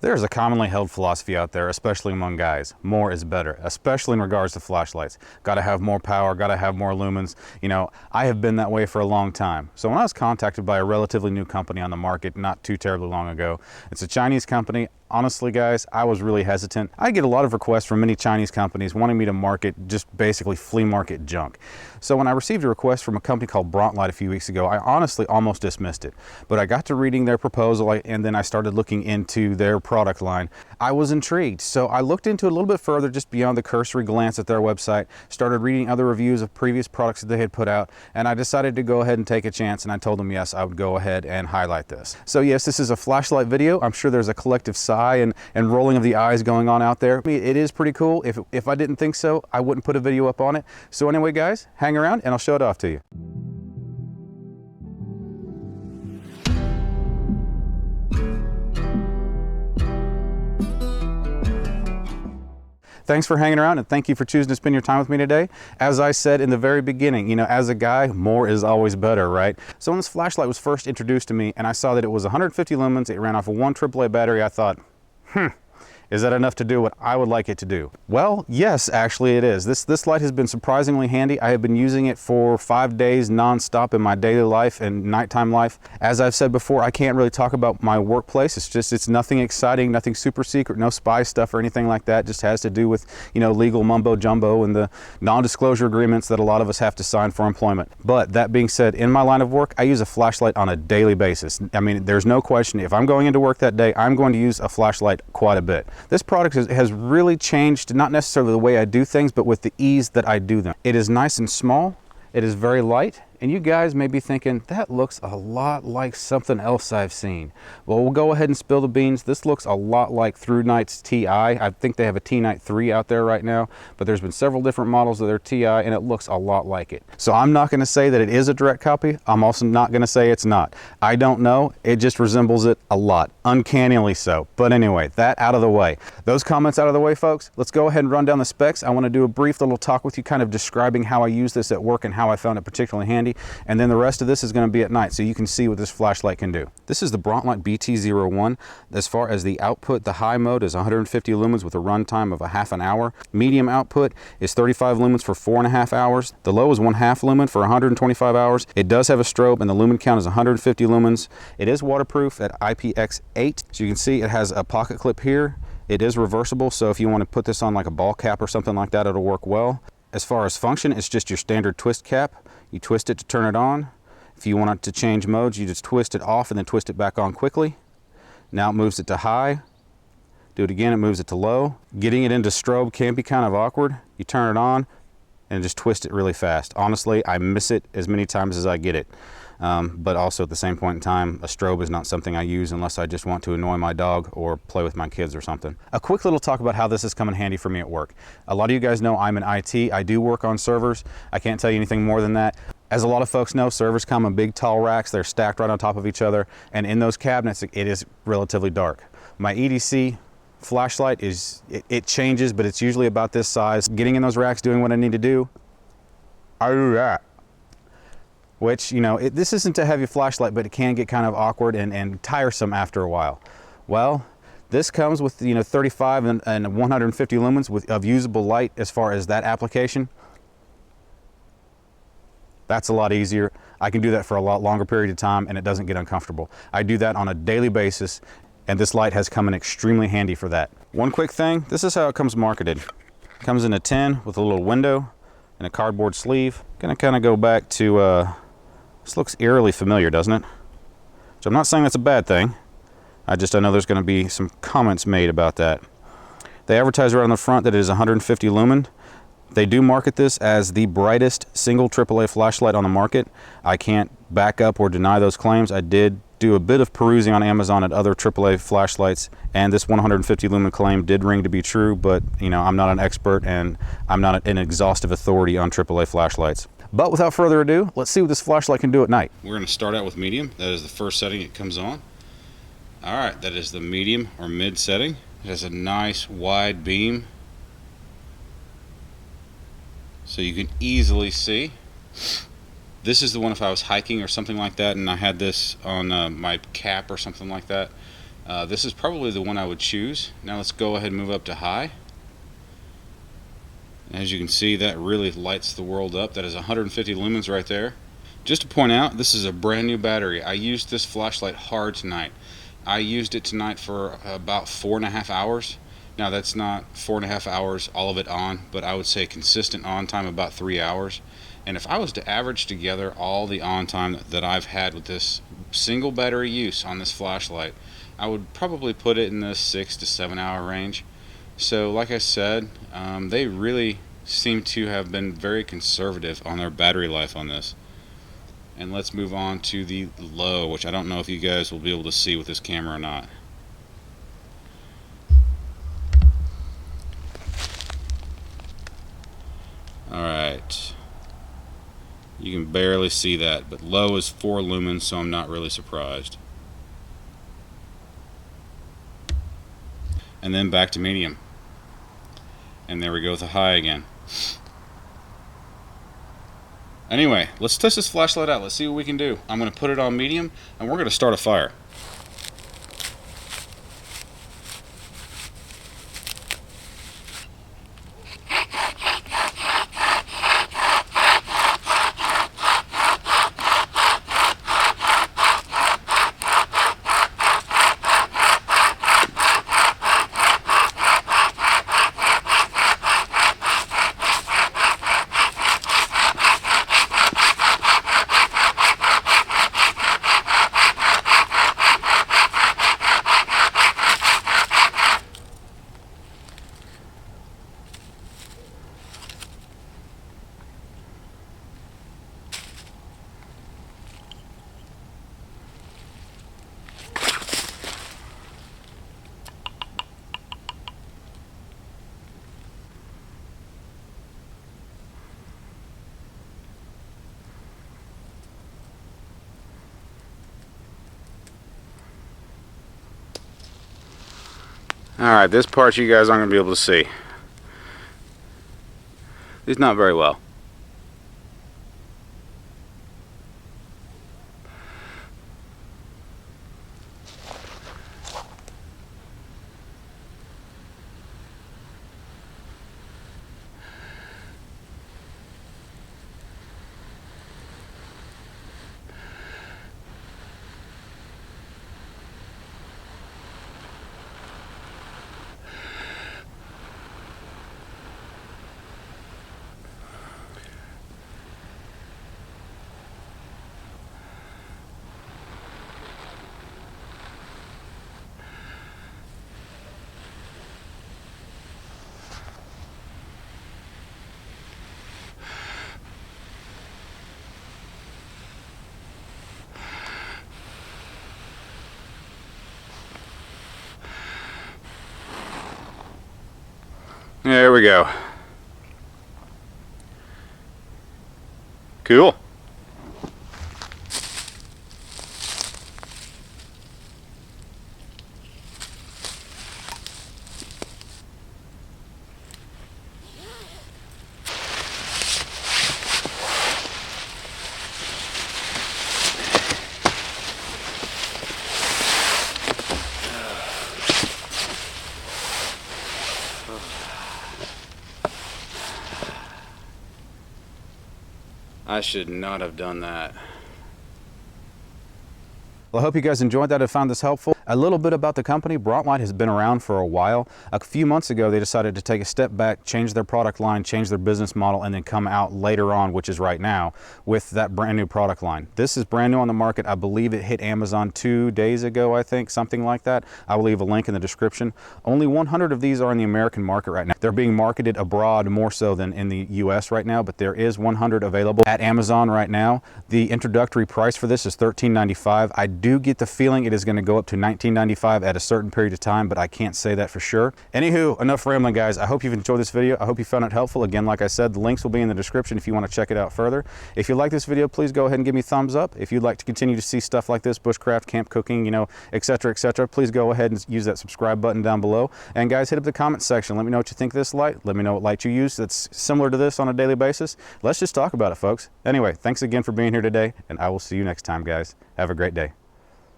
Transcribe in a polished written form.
There's a commonly held philosophy out there, especially among guys. More is better, especially in regards to flashlights. Gotta have more power, gotta have more lumens. You know, I have been that way for a long time. So when I was contacted by a relatively new company on the market not too terribly long ago, it's a Chinese company. Honestly, guys, I was really hesitant. I get a lot of requests from many Chinese companies wanting me to market just basically flea market junk. So when I received a request from a company called Bronte a few weeks ago, I honestly almost dismissed it. But I got to reading their proposal and then I started looking into their product line. I was intrigued, so I looked into it a little bit further just beyond the cursory glance at their website, started reading other reviews of previous products that they had put out, and I decided to go ahead and take a chance, and I told them yes, I would go ahead and highlight this. So yes, this is a flashlight video. I'm sure there's a collective sigh and rolling of the eyes going on out there. I mean, it is pretty cool. If I didn't think so, I wouldn't put a video up on it. So anyway, guys, hang around and I'll show it off to you. Thanks for hanging around and thank you for choosing to spend your time with me today. As I said in the very beginning, you know, as a guy, more is always better, right? So when this flashlight was first introduced to me and I saw that it was 150 lumens, it ran off of one AAA battery, I thought, is that enough to do what I would like it to do? Well, yes, actually it is. This light has been surprisingly handy. I have been using it for 5 days non-stop in my daily life and nighttime life. As I've said before, I can't really talk about my workplace. It's nothing exciting, nothing super secret, no spy stuff or anything like that. It just has to do with, you know, legal mumbo jumbo and the non-disclosure agreements that a lot of us have to sign for employment. But that being said, in my line of work, I use a flashlight on a daily basis. I mean, there's no question. If I'm going into work that day, I'm going to use a flashlight quite a bit. This product has really changed, not necessarily the way I do things, but with the ease that I do them. It is nice and small, it is very light, and you guys may be thinking, that looks a lot like something else I've seen. Well, we'll go ahead and spill the beans. This looks a lot like TrueNight's TI. I think they have a T-Night 3 out there right now, but there's been several different models of their TI, and it looks a lot like it. So I'm not gonna say that it is a direct copy. I'm also not gonna say it's not. I don't know, it just resembles it a lot, uncannily so. But anyway, that out of the way. Those comments out of the way, folks, let's go ahead and run down the specs. I wanna do a brief little talk with you, kind of describing how I use this at work and how I found it particularly handy. And then the rest of this is going to be at night, so you can see what this flashlight can do. This is the Bronte BT01. As far as the output, the high mode is 150 lumens with a runtime of a half an hour. Medium output is 35 lumens for 4.5 hours. The low is 1/2 lumen for 125 hours. It does have a strobe, and the lumen count is 150 lumens. It is waterproof at IPX8. So you can see it has a pocket clip here. It is reversible, so if you want to put this on like a ball cap or something like that, it'll work well. As far as function, it's just your standard twist cap. You twist it to turn it on. If you want it to change modes, you just twist it off and then twist it back on quickly. Now it moves it to high. Do it again, it moves it to low. Getting it into strobe can be kind of awkward. You turn it on and just twist it really fast. Honestly, I miss it as many times as I get it. But also at the same point in time, a strobe is not something I use unless I just want to annoy my dog or play with my kids or something. A quick little talk about how this has come in handy for me at work. A lot of you guys know I'm in IT. I do work on servers. I can't tell you anything more than that. As a lot of folks know, servers come in big tall racks. They're stacked right on top of each other. And in those cabinets, it is relatively dark. My EDC flashlight it changes, but it's usually about this size. Getting in those racks, doing what I need to do, I do that. Which, you know, this isn't a heavy flashlight, but it can get kind of awkward and tiresome after a while. Well, this comes with, you know, 35 and 150 lumens of usable light as far as that application. That's a lot easier. I can do that for a lot longer period of time and it doesn't get uncomfortable. I do that on a daily basis and this light has come in extremely handy for that. One quick thing, this is how it comes marketed. It comes in a tin with a little window and a cardboard sleeve. Gonna kind of go back to, this looks eerily familiar, doesn't it? So I'm not saying that's a bad thing. I know there's gonna be some comments made about that. They advertise right on the front that it is 150 lumen. They do market this as the brightest single AAA flashlight on the market. I can't back up or deny those claims. I did do a bit of perusing on Amazon at other AAA flashlights, and this 150 lumen claim did ring to be true, but you know, I'm not an expert and I'm not an exhaustive authority on AAA flashlights. But without further ado, let's see what this flashlight can do at night. We're going to start out with medium. That is the first setting it comes on. All right, that is the medium or mid setting. It has a nice wide beam, so you can easily see. This is the one if I was hiking or something like that and I had this on my cap or something like that. This is probably the one I would choose. Now let's go ahead and move up to high. As you can see, that really lights the world up. That is 150 lumens right there. Just to point out, this is a brand new battery. I used this flashlight hard tonight. I used it tonight for about 4.5 hours. Now that's not 4.5 hours all of it on, but I would say consistent on time about 3 hours. And if I was to average together all the on time that I've had with this single battery use on this flashlight, I would probably put it in the 6 to 7 hour range. So like I said, they really seem to have been very conservative on their battery life on this. And let's move on to the low, which I don't know if you guys will be able to see with this camera or not. Alright, you can barely see that, but low is 4 lumens, so I'm not really surprised. And then back to medium. And there we go with the high again. Anyway, let's test this flashlight out. Let's see what we can do. I'm going to put it on medium, and we're going to start a fire. Alright, this part you guys aren't going to be able to see. At least not very well. There we go. Cool. I should not have done that. Well, I hope you guys enjoyed that and found this helpful. A little bit about the company. Bronte has been around for a while. A few months ago, they decided to take a step back, change their product line, change their business model, and then come out later on, which is right now, with that brand new product line. This is brand new on the market. I believe it hit Amazon 2 days ago, I think, something like that. I will leave a link in the description. Only 100 of these are in the American market right now. They're being marketed abroad more so than in the US right now, but there is 100 available at Amazon right now. The introductory price for this is $13.95. I do get the feeling it is going to go up to $19.95 at a certain period of time, but I can't say that for sure. Anywho, enough rambling, guys. I hope you've enjoyed this video. I hope you found it helpful. Again, like I said, the links will be in the description if you want to check it out further. If you like this video, please go ahead and give me a thumbs up. If you'd like to continue to see stuff like this, bushcraft, camp cooking, you know, etc., please go ahead and use that subscribe button down below. And guys, hit up the comment section. Let me know what you think of this light. Let me know what light you use that's similar to this on a daily basis. Let's just talk about it, folks. Anyway, thanks again for being here today, and I will see you next time, guys. Have a great day.